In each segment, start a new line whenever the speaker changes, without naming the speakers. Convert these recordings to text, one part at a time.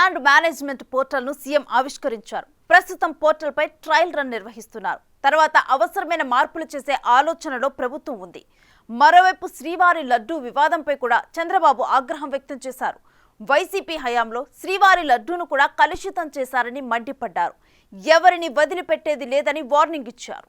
Sand management పోర్టల్ను CM ఆవిష్కరించారు. ప్రస్తుతం పోర్టల్పై ట్రయల్ రన్ నిర్వహిస్తున్నారు. తర్వాత అవసరమైన మార్పులు చేసే ఆలోచనలో ప్రభుత్వం ఉంది. మరోవైపు శ్రీవారి లడ్డూ వివాదంపై కూడా చంద్రబాబు ఆగ్రహం వ్యక్తం చేశారు. వైసీపీ హయాంలో శ్రీవారి లడ్డూను కూడా కలుషితం చేశారని మండిపడ్డారు. ఎవరిని వదిలిపెట్టేది లేదని వార్నింగ్ ఇచ్చారు.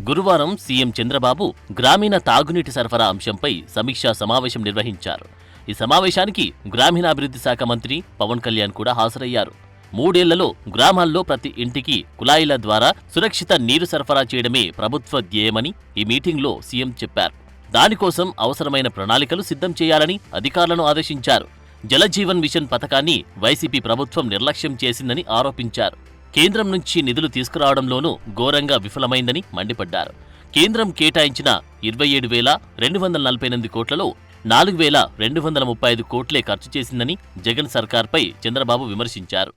గురువారం సీఎం చంద్రబాబు గ్రామీణ తాగునీటి సరఫరా అంశంపై సమీక్షా సమావేశం నిర్వహించారు. ఈ సమావేశానికి గ్రామీణాభివృద్ధి శాఖ మంత్రి పవన్ కళ్యాణ్ కూడా హాజరయ్యారు. 3 ఏళ్లలో గ్రామాల్లో ప్రతి ఇంటికి కుళాయిల ద్వారా సురక్షిత నీరు సరఫరా చేయడమే ప్రభుత్వ ధ్యేయమని ఈ మీటింగ్లో సీఎం చెప్పారు. దానికోసం అవసరమైన ప్రణాళికలు సిద్ధం చేయాలని అధికారులను ఆదేశించారు. జలజీవన్ మిషన్ పథకాన్ని వైసీపీ ప్రభుత్వం నిర్లక్ష్యం చేసిందని ఆరోపించారు. కేంద్రం నుంచి నిధులు తీసుకురావడంలోనూ ఘోరంగా విఫలమైందని మండిపడ్డారు. కేంద్రం కేటాయించిన 27,248 కోట్లలో 4,235 కోట్లే ఖర్చు చేసిందని జగన్ సర్కార్పై చంద్రబాబు విమర్శించారు.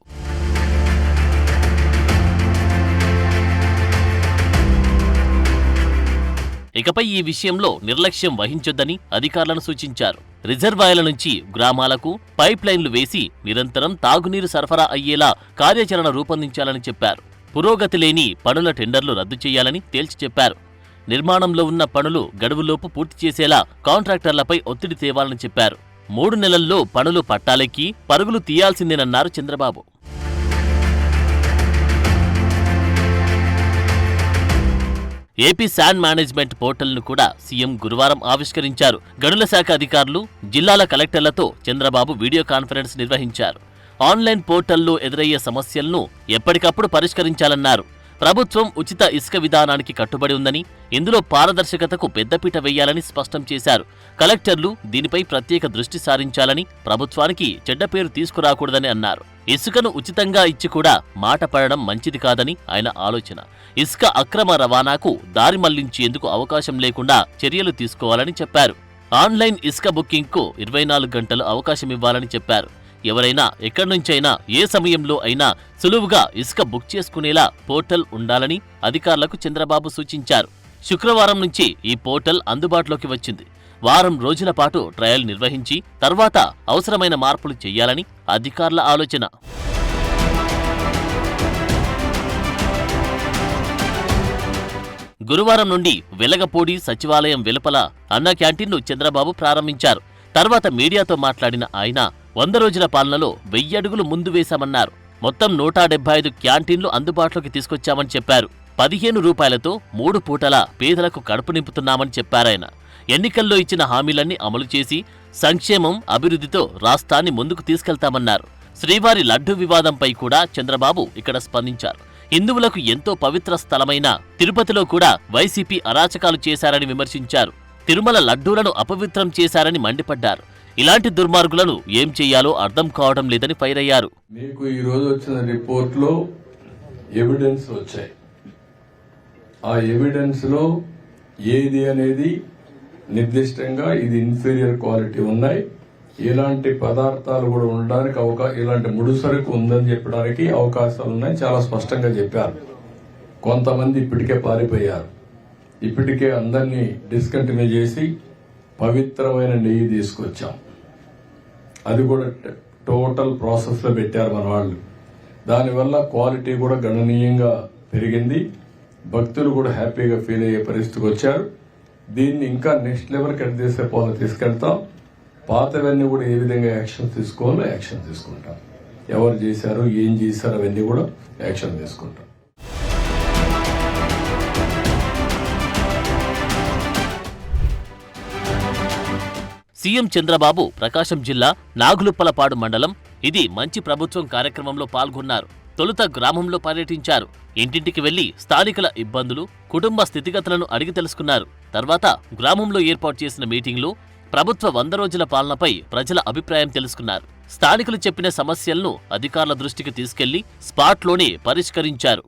ఇకపై ఈ విషయంలో నిర్లక్ష్యం వహించొద్దని అధికారులను సూచించారు. రిజర్వాయర్ల నుంచి గ్రామాలకు పైప్ లైన్లు వేసి నిరంతరం తాగునీరు సరఫరా అయ్యేలా కార్యాచరణ రూపొందించాలని చెప్పారు. పురోగతి లేని పనుల టెండర్లు రద్దు చేయాలని తేల్చి చెప్పారు. నిర్మాణంలో ఉన్న పనులు గడువులోపు పూర్తి చేసేలా కాంట్రాక్టర్లపై ఒత్తిడి తేవాలని చెప్పారు. 3 నెలల్లో పనులు పట్టాలెక్కి పరుగులు తీయాల్సిందేనన్నారు చంద్రబాబు. ఏపీ శాండ్ మేనేజ్మెంట్ పోర్టల్ను కూడా సీఎం గురువారం ఆవిష్కరించారు. గనుల శాఖ అధికారులు, జిల్లాల కలెక్టర్లతో చంద్రబాబు వీడియో కాన్ఫరెన్స్ నిర్వహించారు. ఆన్లైన్ పోర్టల్లో ఎదురయ్యే సమస్యలను ఎప్పటికప్పుడు పరిష్కరించాలన్నారు. ప్రభుత్వం ఉచిత ఇసుక విధానానికి కట్టుబడి ఉందని, ఇందులో పారదర్శకతకు పెద్దపీట వేయాలని స్పష్టం చేశారు. కలెక్టర్లు దీనిపై ప్రత్యేక దృష్టి సారించాలని, ప్రభుత్వానికి చెడ్డ పేరు తీసుకురాకూడదని అన్నారు. ఇసుకను ఉచితంగా ఇచ్చి కూడా మాట పడడం మంచిది కాదని ఆయన ఆలోచన. ఇసుక అక్రమ రవాణాకు దారి మళ్లించేందుకు అవకాశం లేకుండా చర్యలు తీసుకోవాలని చెప్పారు. ఆన్లైన్ ఇసుక బుకింగ్కు 24 గంటలు అవకాశం ఇవ్వాలని చెప్పారు. ఎవరైనా ఎక్కడి నుంచైనా ఏ సమయంలో అయినా సులువుగా ఇసుక బుక్ చేసుకునేలా పోర్టల్ ఉండాలని అధికారులకు చంద్రబాబు సూచించారు. శుక్రవారం నుంచి ఈ పోర్టల్ అందుబాటులోకి వచ్చింది. వారం రోజుల పాటు ట్రయల్ నిర్వహించి తర్వాత అవసరమైన మార్పులు చేయాలని అధికారుల ఆలోచన. గురువారం నుండి వెలగపూడి సచివాలయం వెలుపల అన్న క్యాంటీన్ను చంద్రబాబు ప్రారంభించారు. తర్వాత మీడియాతో మాట్లాడిన ఆయన 100 రోజుల పాలనలో 1000 అడుగులు ముందు వేశామన్నారు. మొత్తం 175 క్యాంటీన్లు అందుబాటులోకి తీసుకొచ్చామని చెప్పారు. 15 రూపాయలతో 3 పూటలా పేదలకు కడుపు నింపుతున్నామని చెప్పారాయన. ఎన్నికల్లో ఇచ్చిన హామీలన్నీ అమలు చేసి సంక్షేమం, అభివృద్ధితో రాష్ట్రాన్ని ముందుకు తీసుకెళ్తామన్నారు. శ్రీవారి లడ్డూ వివాదంపై కూడా చంద్రబాబు ఇక్కడ స్పందించారు. హిందువులకు ఎంతో పవిత్ర స్థలమైన తిరుపతిలో కూడా వైసీపీ అరాచకాలు చేశారని విమర్శించారు. తిరుమల లడ్డూలను అపవిత్రం చేశారని మండిపడ్డారు. ఇలాంటి దుర్మార్గులను ఏం చెయ్యాలో అర్థం కావడం లేదని ఫైర్ అయ్యారు.
మీకు ఈ రోజు వచ్చిన రిపోర్ట్ లో ఎవిడెన్స్ వచ్చాయి. ఆ ఎవిడెన్స్ లో ఏది అనేది నిర్దిష్టంగా ఇది ఇన్ఫీరియర్ క్వాలిటీ ఉన్నాయి, ఇలాంటి పదార్థాలు కూడా ఉండడానికి ఇలాంటి ముడిసరుకు ఉందని చెప్పడానికి అవకాశాలు ఉన్నాయి, చాలా స్పష్టంగా చెప్పారు. కొంతమంది ఇప్పటికే పారిపోయారు. ఇప్పటికే అందరినీ డిస్కంటిన్యూ చేసి పవిత్రమైన నెయ్యి తీసుకొచ్చాం. అది కూడా టోటల్ ప్రాసెస్ లో పెట్టారు మన వాళ్ళు. దానివల్ల క్వాలిటీ కూడా గణనీయంగా పెరిగింది. భక్తులు కూడా హ్యాపీగా ఫీల్ అయ్యే పరిస్థితికి వచ్చారు. దీన్ని ఇంకా నెక్స్ట్ లెవెల్ కట్ చేసే పోలు తీసుకెళ్తాం. పాతవన్నీ కూడా ఏ విధంగా యాక్షన్ తీసుకోవాలో యాక్షన్ తీసుకుంటాం. ఎవరు చేశారు, ఏం చేశారు అవన్నీ కూడా యాక్షన్ తీసుకుంటాం.
సీఎం చంద్రబాబు ప్రకాశం జిల్లా నాగులుప్పలపాడు మండలం ఇది మంచి ప్రభుత్వం కార్యక్రమంలో పాల్గొన్నారు. తొలుత గ్రామంలో పర్యటించారు. ఇంటింటికి వెళ్లి స్థానికుల ఇబ్బందులు, కుటుంబ స్థితిగతులను అడిగి తెలుసుకున్నారు. తర్వాత గ్రామంలో ఏర్పాటు చేసిన మీటింగ్లో ప్రభుత్వ 100 రోజుల పాలనపై ప్రజల అభిప్రాయం తెలుసుకున్నారు. స్థానికులు చెప్పిన సమస్యలను అధికారుల దృష్టికి తీసుకెళ్లి స్పాట్లోనే పరిష్కరించారు.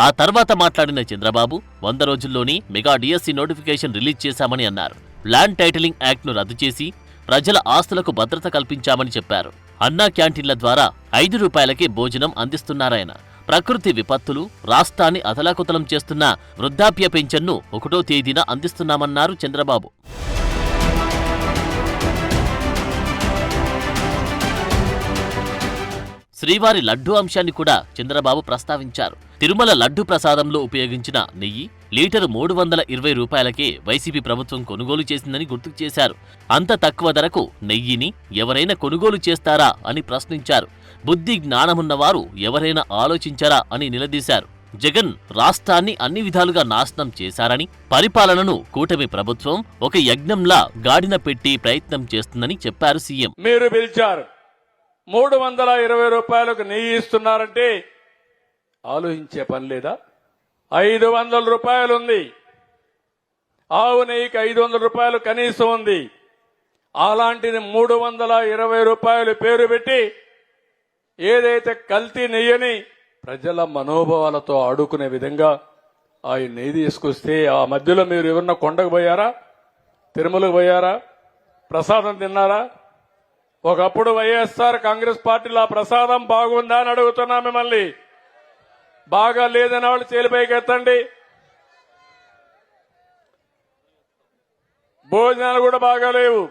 ఆ తర్వాత మాట్లాడిన చంద్రబాబు 100 రోజుల్లోనే మెగా డిఎస్సి నోటిఫికేషన్ రిలీజ్ చేశామని అన్నారు. ల్యాండ్ టైటిలింగ్ యాక్ట్ను రద్దు చేసి ప్రజల ఆస్తులకు భద్రత కల్పించామని చెప్పారు. అన్నా క్యాంటీన్ల ద్వారా 5 రూపాయలకే భోజనం అందిస్తున్నారాయన. ప్రకృతి విపత్తులు రాష్ట్రాన్ని అతలాకుతలం చేస్తున్న వృద్ధాప్య పెన్షన్ను 1వ తేదీన అందిస్తున్నామన్నారు చంద్రబాబు. శ్రీవారి లడ్డూ అంశాన్ని కూడా చంద్రబాబు ప్రస్తావించారు. తిరుమల లడ్డూ ప్రసాదంలో ఉపయోగించిన నెయ్యి లీటరు 320 రూపాయలకే వైసీపీ ప్రభుత్వం కొనుగోలు చేసిందని గుర్తుకు చేశారు. అంత తక్కువ ధరకు నెయ్యిని ఎవరైనా కొనుగోలు చేస్తారా అని ప్రశ్నించారు. బుద్ధి జ్ఞానమున్నవారు ఎవరైనా ఆలోచించారా అని నిలదీశారు. జగన్ రాష్ట్రాన్ని అన్ని విధాలుగా నాశనం చేశారని, పరిపాలనను కూటమి ప్రభుత్వం ఒక యజ్ఞంలా గాడిన పెట్టి ప్రయత్నం చేస్తుందని చెప్పారు సీఎం.
మీరు పిలిచారు 320 రూపాయలకు నెయ్యి ఇస్తున్నారంటే ఆలోచించే పని లేదా? 500 రూపాయలు ఉంది. ఆవు నెయ్యికి 500 రూపాయలు కనీసం ఉంది. అలాంటిది 320 రూపాయలు పేరు పెట్టి ఏదైతే కల్తీ నెయ్యని ప్రజల మనోభావాలతో ఆడుకునే విధంగా ఆయన నెయ్యి తీసుకొస్తే ఆ మధ్యలో మీరు ఎవరన్నా కొండకు పోయారా? తిరుమలకు పోయారా? ప్రసాదం తిన్నారా? ఒకప్పుడు వైఎస్ఆర్ కాంగ్రెస్ పార్టీలో ఆ ప్రసాదం బాగుందా అని అడుగుతున్నా మిమ్మల్ని. బాగా లేదని వాళ్ళు చేలిపైకి ఎత్తండి. భోజనాలు కూడా బాగాలేవు,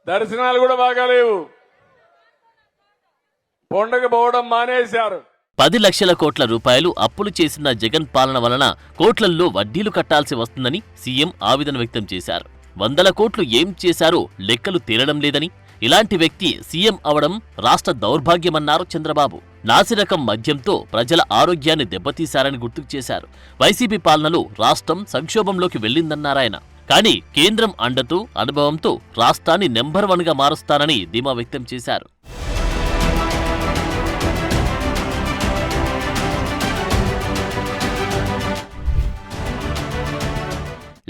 దర్శనాలు కూడా బాగాలేవు, పండుగ పోవడం మానేశారు.
10 లక్షల కోట్ల రూపాయలు అప్పులు చేసిన జగన్ పాలన వలన కోట్లల్లో వడ్డీలు కట్టాల్సి వస్తుందని సీఎం ఆవేదన వ్యక్తం చేశారు. 100 కోట్లు ఏం చేశారో లెక్కలు తేలడం లేదని, ఇలాంటి వ్యక్తి సీఎం అవడం రాష్ట్ర దౌర్భాగ్యమన్నారు చంద్రబాబు. నాసిరకం మద్యంతో ప్రజల ఆరోగ్యాన్ని దెబ్బతీశారని గుర్తుకు చేశారు. వైసీపీ పాలనలో రాష్ట్రం సంక్షోభంలోకి వెళ్లిందన్నారాయన. కానీ కేంద్రం అండతో అనుభవంతో రాష్ట్రాన్ని నెంబర్ 1గా మారుస్తారని ధీమా వ్యక్తం చేశారు.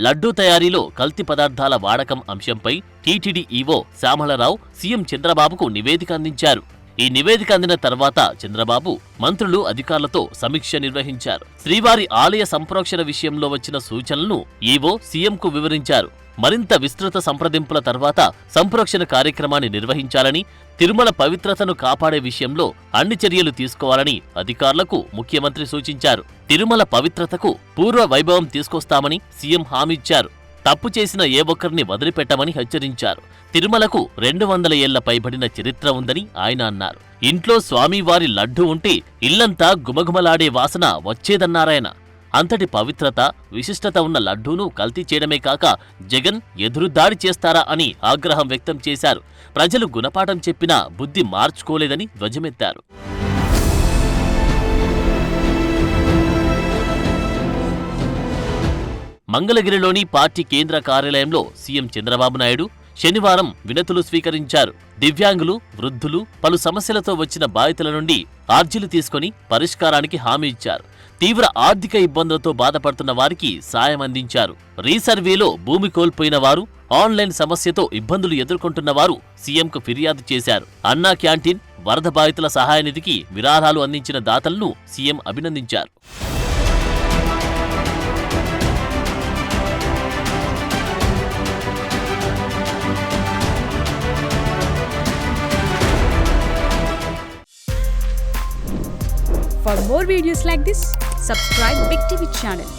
లడ్డూ తయారీలో కల్తీ పదార్థాల వాడకం అంశంపై టీటీడీ ఈవో శ్యామలరావు సీఎం చంద్రబాబుకు నివేదిక అందించారు. ఈ నివేదిక అందిన తర్వాత చంద్రబాబు మంత్రులు అధికారులతో సమీక్ష నిర్వహించారు. శ్రీవారి ఆలయ సంప్రోక్షణ విషయంలో వచ్చిన సూచనలను ఈవో సీఎంకు వివరించారు. మరింత విస్తృత సంప్రదింపుల తర్వాత సంప్రోక్షణ కార్యక్రమాన్ని నిర్వహించాలని, తిరుమల పవిత్రతను కాపాడే విషయంలో అన్ని చర్యలు తీసుకోవాలని అధికారులకు ముఖ్యమంత్రి సూచించారు. తిరుమల పవిత్రతకు పూర్వ వైభవం తీసుకొస్తామని సీఎం హామీ ఇచ్చారు. తప్పు చేసిన ఏ ఒక్కరిని వదిలిపెట్టమని హెచ్చరించారు. తిరుమలకు 200 ఏళ్ల పైబడిన చరిత్ర ఉందని ఆయన అన్నారు. ఇంట్లో స్వామివారి లడ్డూ ఉంటే ఇల్లంతా గుమగుమలాడే వాసన వచ్చేదన్నారాయన. అంతటి పవిత్రత, విశిష్టత ఉన్న లడ్డూను కల్తీ చేయడమే కాక జగన్ ఎదురుదాడి చేస్తారా అని ఆగ్రహం వ్యక్తం చేశారు. ప్రజలు గుణపాఠం చెప్పినా బుద్ధి మార్చుకోలేదని ధ్వజమెత్తారు. మంగళగిరిలోని పార్టీ కేంద్ర కార్యాలయంలో సీఎం చంద్రబాబు నాయుడు శనివారం వినతులు స్వీకరించారు. దివ్యాంగులు, వృద్ధులు, పలు సమస్యలతో వచ్చిన బాధితుల నుండి అర్జీలు తీసుకుని పరిష్కారానికి హామీ ఇచ్చారు. తీవ్ర ఆర్థిక ఇబ్బందులతో బాధపడుతున్న వారికి సాయం అందించారు. రీసర్వేలో భూమి కోల్పోయిన వారు, ఆన్లైన్ సమస్యతో ఇబ్బందులు ఎదుర్కొంటున్న వారు సీఎంకు ఫిర్యాదు చేశారు. అన్నా క్యాంటీన్, వరద బాధితుల సహాయ నిధికి విరాళాలు అందించిన దాతలను సీఎం అభినందించారు.
For more videos like this, subscribe Big TV channel.